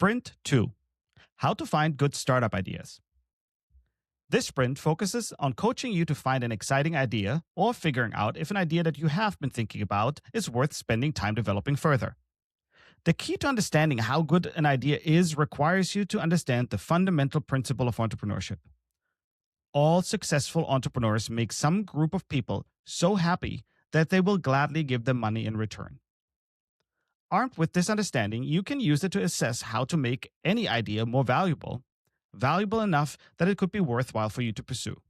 Sprint 2: How to Find Good Startup Ideas. This sprint focuses on coaching you to find an exciting idea or figuring out if an idea that you have been thinking about is worth spending time developing further. The key to understanding how good an idea is requires you to understand the fundamental principle of entrepreneurship. All successful entrepreneurs make some group of people so happy that they will gladly give them money in return. Armed with this understanding, you can use it to assess how to make any idea more valuable enough that it could be worthwhile for you to pursue.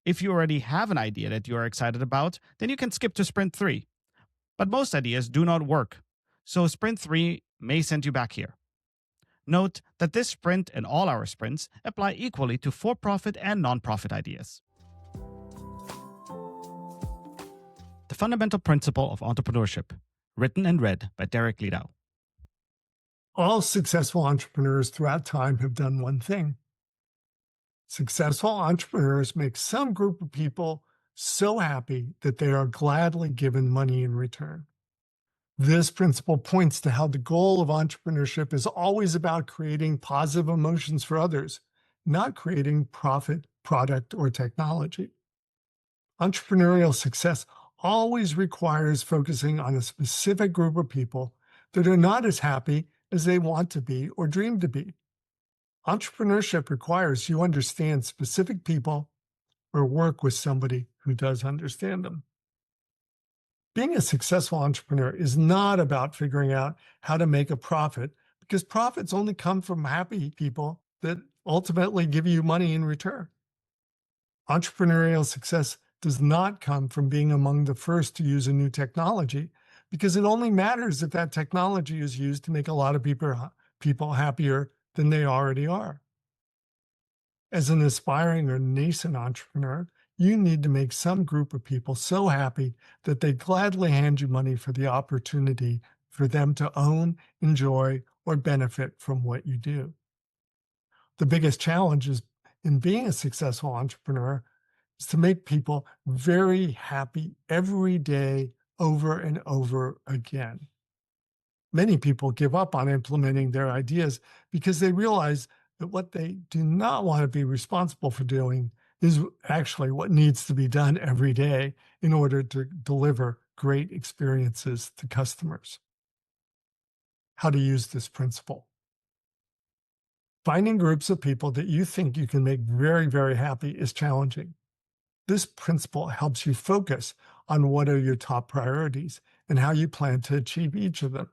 If you already have an idea that you are excited about, then you can skip to Sprint 3. But most ideas do not work, so Sprint 3 may send you back here. Note that this sprint and all our sprints apply equally to for-profit and non-profit ideas. The Fundamental Principle of Entrepreneurship, written and read by Derek Liedau. All successful entrepreneurs throughout time have done one thing. Successful entrepreneurs make some group of people so happy that they are gladly given money in return. This principle points to how the goal of entrepreneurship is always about creating positive emotions for others, not creating profit, product, or technology. Entrepreneurial success always requires focusing on a specific group of people that are not as happy as they want to be or dream to be. Entrepreneurship requires you understand specific people or work with somebody who does understand them. Being a successful entrepreneur is not about figuring out how to make a profit, because profits only come from happy people that ultimately give you money in return. Entrepreneurial success does not come from being among the first to use a new technology, because it only matters if that technology is used to make a lot of people happier than they already are. As an aspiring or nascent entrepreneur, you need to make some group of people so happy that they gladly hand you money for the opportunity for them to own, enjoy, or benefit from what you do. The biggest challenge in being a successful entrepreneur is to make people very happy every day over and over again. Many people give up on implementing their ideas because they realize that what they do not want to be responsible for doing is actually what needs to be done every day in order to deliver great experiences to customers. How to use this principle. Finding groups of people that you think you can make very, very happy is challenging. This principle helps you focus on what are your top priorities and how you plan to achieve each of them.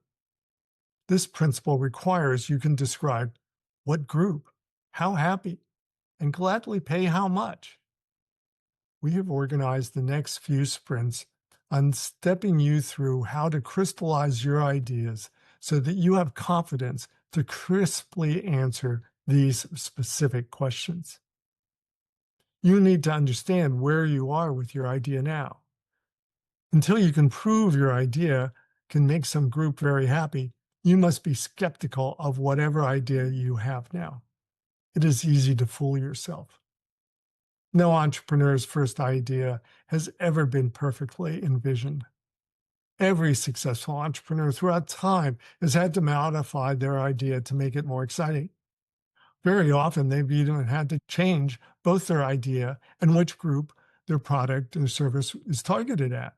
This principle requires you can describe what group, how happy, and gladly pay how much. We have organized the next few sprints on stepping you through how to crystallize your ideas so that you have confidence to crisply answer these specific questions. You need to understand where you are with your idea now. Until you can prove your idea can make some group very happy, you must be skeptical of whatever idea you have now. It is easy to fool yourself. No entrepreneur's first idea has ever been perfectly envisioned. Every successful entrepreneur throughout time has had to modify their idea to make it more exciting. Very often, they've even had to change both their idea and which group their product or service is targeted at.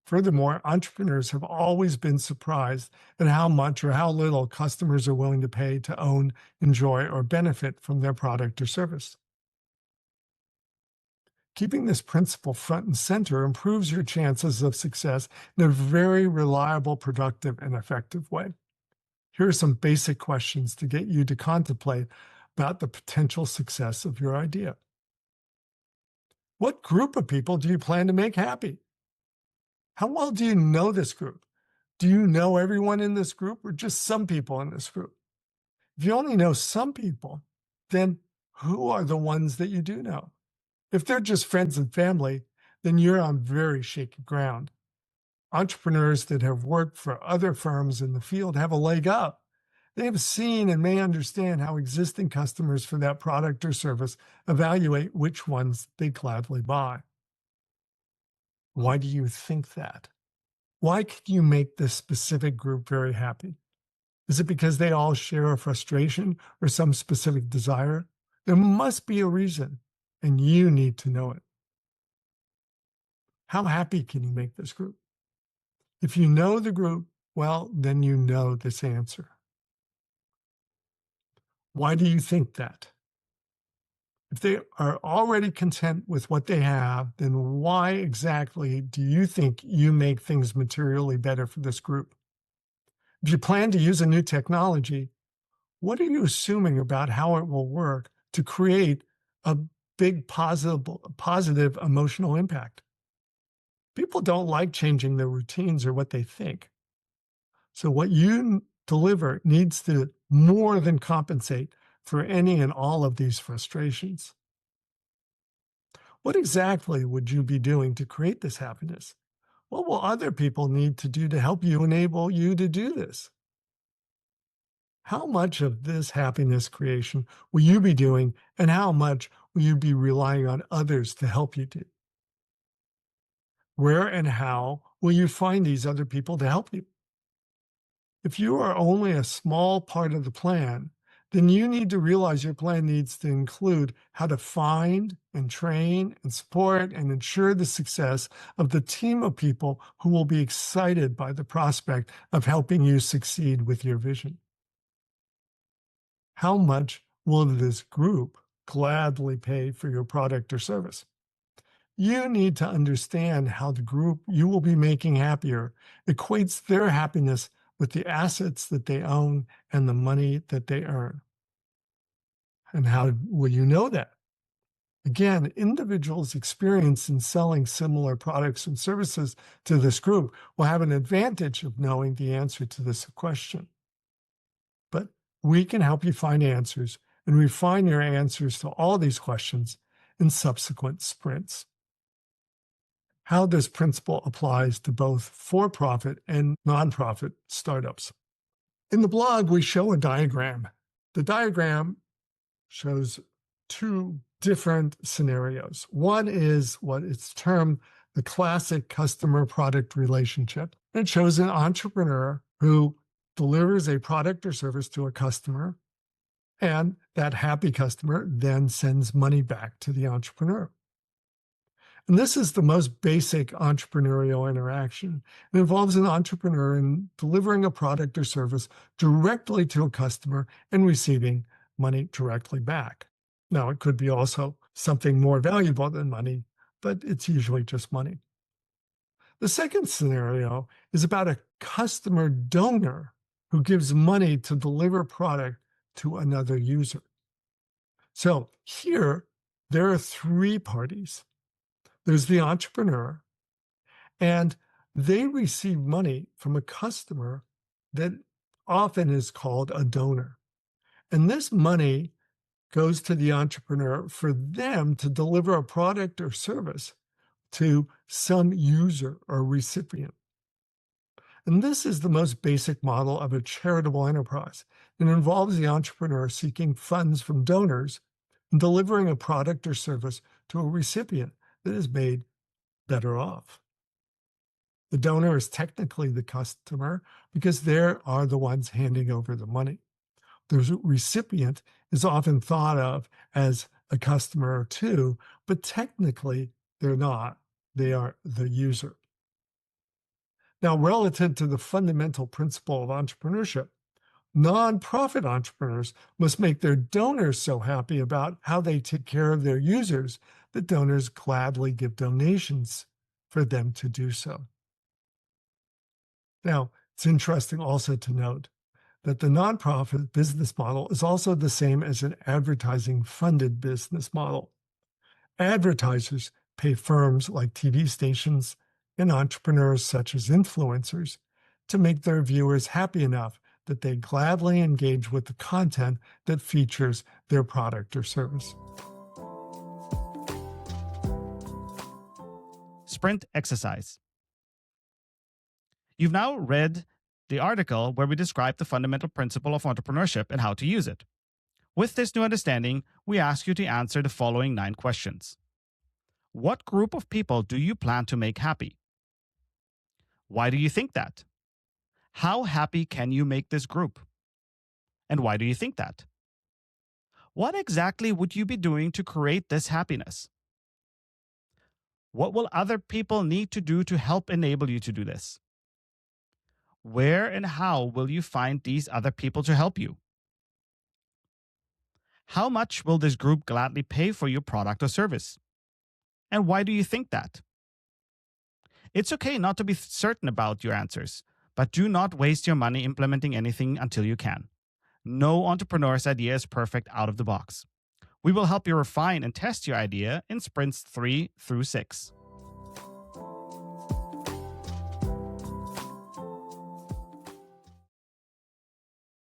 Furthermore, entrepreneurs have always been surprised at how much or how little customers are willing to pay to own, enjoy, or benefit from their product or service. Keeping this principle front and center improves your chances of success in a very reliable, productive, and effective way. Here are some basic questions to get you to contemplate about the potential success of your idea. What group of people do you plan to make happy? How well do you know this group? Do you know everyone in this group or just some people in this group? If you only know some people, then who are the ones that you do know? If they're just friends and family, then you're on very shaky ground. Entrepreneurs that have worked for other firms in the field have a leg up. They have seen and may understand how existing customers for that product or service evaluate which ones they gladly buy. Why do you think that? Why can you make this specific group very happy? Is it because they all share a frustration or some specific desire? There must be a reason, and you need to know it. How happy can you make this group? If you know the group, well, then you know this answer. Why do you think that? If they are already content with what they have, then why exactly do you think you make things materially better for this group? If you plan to use a new technology, what are you assuming about how it will work to create a big positive emotional impact? People don't like changing their routines or what they think. So, what you deliver needs to more than compensate for any and all of these frustrations. What exactly would you be doing to create this happiness? What will other people need to do to help you enable you to do this? How much of this happiness creation will you be doing, and how much will you be relying on others to help you do? Where and how will you find these other people to help you? If you are only a small part of the plan, then you need to realize your plan needs to include how to find and train and support and ensure the success of the team of people who will be excited by the prospect of helping you succeed with your vision. How much will this group gladly pay for your product or service? You need to understand how the group you will be making happier equates their happiness with the assets that they own and the money that they earn. And how will you know that? Again, individuals experienced in selling similar products and services to this group will have an advantage of knowing the answer to this question. But we can help you find answers and refine your answers to all these questions in subsequent sprints. How this principle applies to both for profit and nonprofit startups. In the blog, we show a diagram. The diagram shows two different scenarios. One is what it's termed the classic customer product relationship. It shows an entrepreneur who delivers a product or service to a customer, and that happy customer then sends money back to the entrepreneur. And this is the most basic entrepreneurial interaction. It involves an entrepreneur in delivering a product or service directly to a customer and receiving money directly back. Now, it could be also something more valuable than money, but it's usually just money. The second scenario is about a customer donor who gives money to deliver product to another user. So here, there are three parties. There's the entrepreneur, and they receive money from a customer that often is called a donor. And this money goes to the entrepreneur for them to deliver a product or service to some user or recipient. And this is the most basic model of a charitable enterprise. It involves the entrepreneur seeking funds from donors and delivering a product or service to a recipient that is made better off. The donor is technically the customer because they are the ones handing over the money. The recipient is often thought of as a customer too, but technically they're not. They are the user. Now, relative to the fundamental principle of entrepreneurship, nonprofit entrepreneurs must make their donors so happy about how they take care of their users that donors gladly give donations for them to do so. Now, it's interesting also to note that the nonprofit business model is also the same as an advertising funded business model. Advertisers pay firms like TV stations and entrepreneurs such as influencers to make their viewers happy enough that they gladly engage with the content that features their product or service. Sprint exercise. You've now read the article where we describe the fundamental principle of entrepreneurship and how to use it. With this new understanding, we ask you to answer the following 9 questions. What group of people do you plan to make happy? Why do you think that? How happy can you make this group? And why do you think that? What exactly would you be doing to create this happiness? What will other people need to do to help enable you to do this? Where and how will you find these other people to help you? How much will this group gladly pay for your product or service? And why do you think that? It's okay not to be certain about your answers, but do not waste your money implementing anything until you can. No entrepreneur's idea is perfect out of the box. We will help you refine and test your idea in sprints 3 through 6.